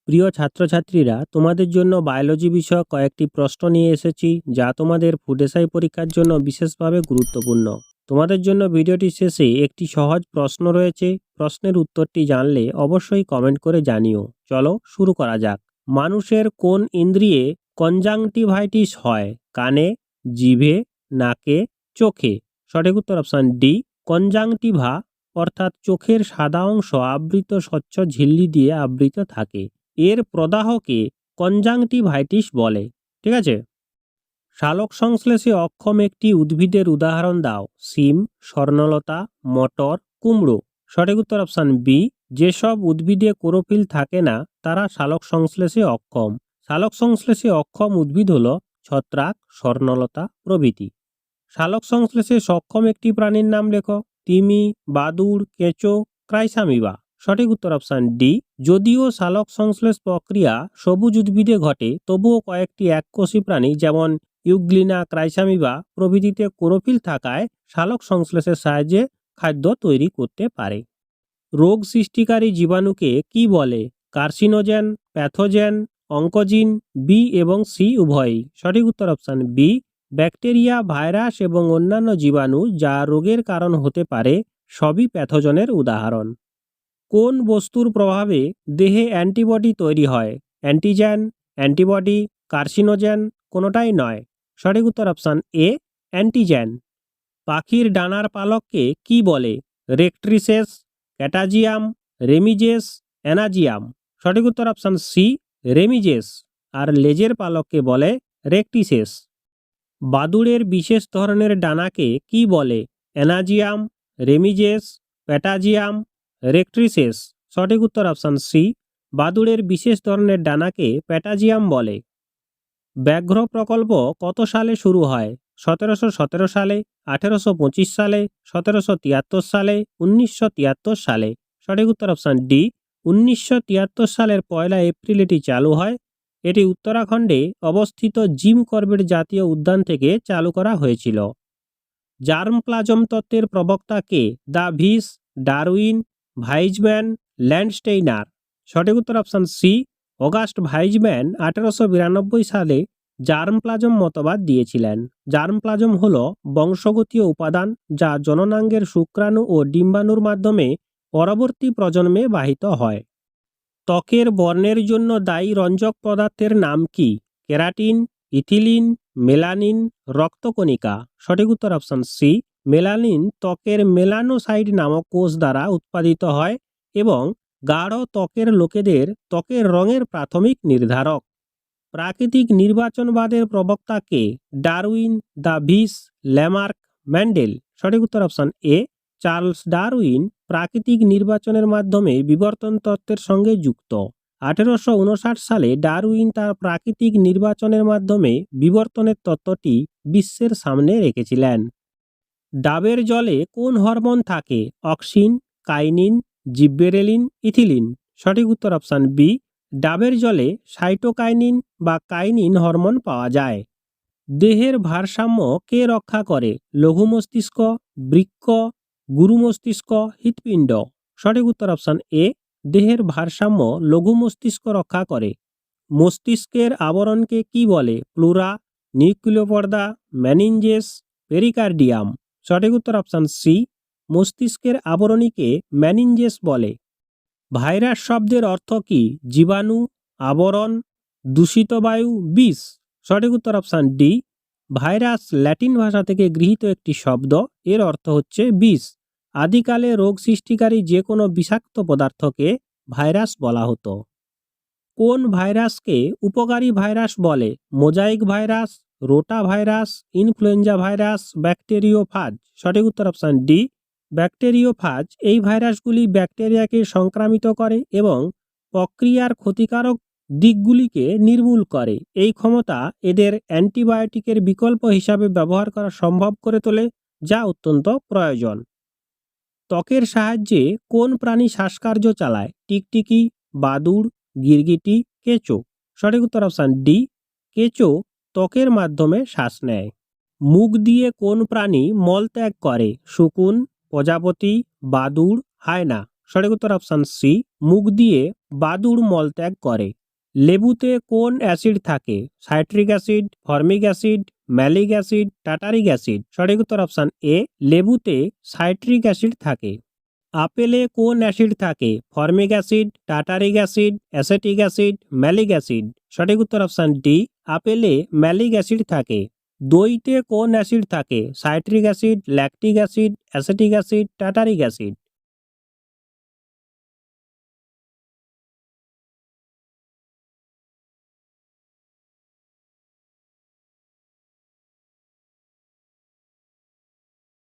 প্রিয় ছাত্রছাত্রীরা, তোমাদের জন্য বায়োলজি বিষয়ক কয়েকটি প্রশ্ন নিয়ে এসেছি যা তোমাদের ফুড এসআই পরীক্ষার জন্য বিশেষভাবে গুরুত্বপূর্ণ। তোমাদের জন্য ভিডিওটির শেষে একটি সহজ প্রশ্ন রয়েছে। প্রশ্নের উত্তরটি জানলে অবশ্যই কমেন্ট করে জানিও। চলো শুরু করা যাক। মানুষের কোন ইন্দ্রিয়ে কনজাংটিভাইটিস হয়? কানে, জিভে, নাকে, চোখে? সঠিক উত্তর অপশন ডি, কনজাংটিভা অর্থাৎ চোখের সাদা অংশ আবৃত স্বচ্ছ ঝিল্লি দিয়ে আবৃত থাকে। এর প্রদাহকে কনজাংটিভাইটিস বলে। ঠিক আছে। সালোক সংশ্লেষে অক্ষম একটি উদ্ভিদের উদাহরণ দাও। সিম, স্বর্ণলতা, মটর, কুমড়ো? সঠিক উত্তর অপশন বি, যেসব উদ্ভিদে ক্লোরোফিল থাকে না তারা সালোক সংশ্লেষে অক্ষম। সালোক সংশ্লেষে অক্ষম উদ্ভিদ হল ছত্রাক, স্বর্ণলতা প্রভৃতি। সালোক সংশ্লেষে সক্ষম একটি প্রাণীর নাম লেখো। তিমি, বাদুড়, কেঁচো, ক্রাইসামিবা? সঠিক উত্তর অপশন ডি। যদিও সালোক সংশ্লেষ প্রক্রিয়া সবুজ উদ্ভিদে ঘটে, তবুও কয়েকটি এককোষী প্রাণী যেমন ইউগ্লিনা, ক্রাইসামিবা প্রভৃতিতে ক্লোরোফিল থাকায় সালোক সংশ্লেষের সাহায্যে খাদ্য তৈরি করতে পারে। রোগ সৃষ্টিকারী জীবাণুকে কি বলে? Carcinogen, pathogen, oncogene? বি এবং সি উভয়ই। সঠিক উত্তর অপশন বি, ব্যাকটেরিয়া, ভাইরাস এবং অন্যান্য জীবাণু যা রোগের কারণ হতে পারে সবই প্যাথোজেনের উদাহরণ। কোন বস্তুর প্রভাবে দেহে অ্যান্টিবডি তৈরি হয়? Antigen, antibody, carcinogen? কোনোটাই নয়। সঠিক উত্তর অপশন এ, অ্যান্টিজেন। পাখির ডানার পালককে কি বলে? রেক্ট্রিসেস, ক্যাটাজিয়াম, রেমিজেস, অ্যানাজিয়াম? সঠিক উত্তর অপশন সি, রেমিজেস। আর লেজের পালককে বলে রেক্টিসেস। বাদুড়ের বিশেষ ধরনের ডানাকে কি বলে? অ্যানাজিয়াম, রেমিজেস, প্যাটাজিয়াম, রেক্ট্রিসেস? সঠিক উত্তর অপশন সি, বাদুড়ের বিশেষ ধরনের ডানাকে প্যাটাজিয়াম বলে। ব্যাঘ্র প্রকল্প কত সালে শুরু হয়? 1717 সালে, 1825 সালে, 1773 সালে, 1973 সালে? সঠিক উত্তর অপশন ডি, 1973 সালের 1 এপ্রিল এটি চালু হয়। এটি উত্তরাখণ্ডে অবস্থিত জিম করবেট জাতীয় উদ্যান থেকে চালু করা হয়েছিল। জার্ম প্লাজম তত্ত্বের প্রবক্তা কে? De Vries, Darwin, Weismann, Landsteiner? সঠিক উত্তর অপশন সি, অগাস্ট ভাইজম্যান 1892 সালে জার্ম প্লাজম মতবাদ দিয়েছিলেন। জার্ম প্লাজম হল বংশগতীয় উপাদান যা জননাঙ্গের শুক্রাণু ও ডিম্বাণুর মাধ্যমে পরবর্তী প্রজন্মে বাহিত হয়। ত্বকের বর্ণের জন্য দায়ী রঞ্জক পদার্থের নাম কি? কেরাটিন, ইথিলিন, মেলানিন, রক্তকণিকা? সঠিক উত্তর অপশন সি, মেলানিন ত্বকের মেলানোসাইট নামক কোষ দ্বারা উৎপাদিত হয় এবং গাঢ় ত্বকের লোকেদের ত্বকের রঙের প্রাথমিক নির্ধারক। প্রাকৃতিক নির্বাচনবাদের প্রবক্তা কে? Darwin, de Vries, Lamarck, Mendel? সঠিক উত্তর অপশন এ, চার্লস ডারউইন প্রাকৃতিক নির্বাচনের মাধ্যমে বিবর্তন তত্ত্বের সঙ্গে যুক্ত। 1859 সালে ডারউইন তার প্রাকৃতিক নির্বাচনের মাধ্যমে বিবর্তনের তত্ত্বটি বিশ্বের সামনে রেখেছিলেন। ডাবের জলে কোন হরমোন থাকে? Auxin, কাইনিন, gibberellin, ethylene? সঠিক উত্তর অপশন বি, ডাবের জলে সাইটোকাইনিন বা কাইনিন হরমোন পাওয়া যায়। দেহের ভারসাম্য কে রক্ষা করে? লঘু মস্তিষ্ক, বৃক্ক, গুরু মস্তিষ্ক, হৃৎপিণ্ড? সঠিক উত্তর অপশন এ, দেহের ভারসাম্য লঘু মস্তিষ্ক রক্ষা করে। মস্তিষ্কের আবরণকে কি বলে? প্লুরা, নিউক্লিয় পর্দা, মেনিনজেস, পেরিকার্ডিয়াম? সঠিক উত্তর অপশন সি, মস্তিষ্কের আবরণীকে মেনিনজেস বলে। ভাইরাস শব্দের অর্থ কি? জীবাণু, আবরণ, দূষিত বায়ু, বিষ? সঠিক উত্তর অপশন ডি, ভাইরাস ল্যাটিন ভাষা থেকে গৃহীত একটি শব্দ। এর অর্থ হচ্ছে বিষ। আদিকালে রোগ সৃষ্টিকারী যে কোনো বিষাক্ত পদার্থকে ভাইরাস বলা হতো। কোন ভাইরাসকে উপকারী ভাইরাস বলে? Mosaic virus, rota virus, influenza virus, bacteriophage? সঠিক উত্তর অপশন ডি, ব্যাকটেরিওফাজ। এই ভাইরাসগুলি ব্যাকটেরিয়াকে সংক্রামিত করে এবং প্রক্রিয়ার ক্ষতিকারক দিকগুলিকে নির্মূল করে। এই ক্ষমতা এদের অ্যান্টিবায়োটিকের বিকল্প হিসাবে ব্যবহার করা সম্ভব করে তোলে, যা অত্যন্ত প্রয়োজন। ত্বকের সাহায্যে কোন প্রাণী শ্বাসকার্য চালায়? টিকটিকি, বাদুড়, গিরগিটি, কেঁচো? সঠিক উত্তর অপশন ডি, কেঁচো ত্বকের মাধ্যমে শ্বাস নেয়। মুখ দিয়ে কোন প্রাণী মলত্যাগ করে? শকুন, প্রজাপতি, বাদুড়, হায়না? সঠিক উত্তর অপশান সি, মুখ দিয়ে বাদুড় মলত্যাগ করে। লেবুতে কোন অ্যাসিড থাকে? Citric acid, formic acid, malic acid, tartaric acid. সঠিক উত্তর অপশান এ, লেবুতে সাইট্রিক অ্যাসিড থাকে। আপেলে কোন অ্যাসিড থাকে? Formic acid, tartaric acid, acetic acid, malic acid. সঠিক উত্তর অপশান ডি, আপেলে ম্যালিক অ্যাসিড থাকে। দইতে কোন অ্যাসিড থাকে? Citric acid, lactic acid, acetic acid, tartaric acid.